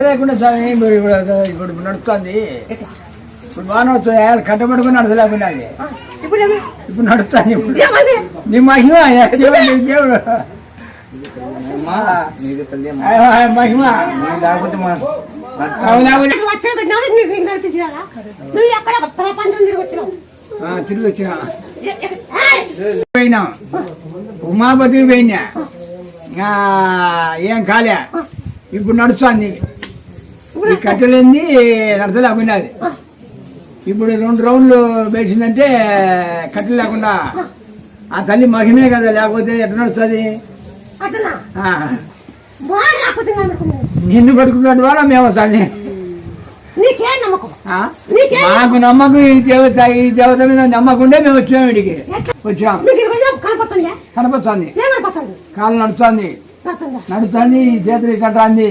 లేకుండా స్వామి ఇప్పుడు నడుస్తుంది. ఇప్పుడు బాగా నడుస్తుంది. కట్టబడుకుని నడచలేకుండా ఇప్పుడు నడుస్తుంది. ఇప్పుడు నీ మహిమ దేవుడు మహిమ లేకపోతే తిరిగి వచ్చినా పోయినా ఉమాపతికి పోయినా ఏం కాలే. ఇప్పుడు నడుస్తుంది. ఈ కట్టెలేంది నడచలేకున్నది. ఇప్పుడు 2 రౌండ్లు వేసిందంటే కట్టెలు లేకుండా ఆ తల్లి మహిమే కదా, లేకపోతే ఎట్లా నడుస్తుంది? నిన్ను పట్టుకున్న ద్వారా మేము వస్తాను. మాకు నమ్మకం ఈ దేవత మీద నమ్మకుండే మేము వచ్చాము. ఇడికి వచ్చాం. కనపడుతుంది. కాళ్ళు నడుస్తుంది. చేతులు కట్టాంది.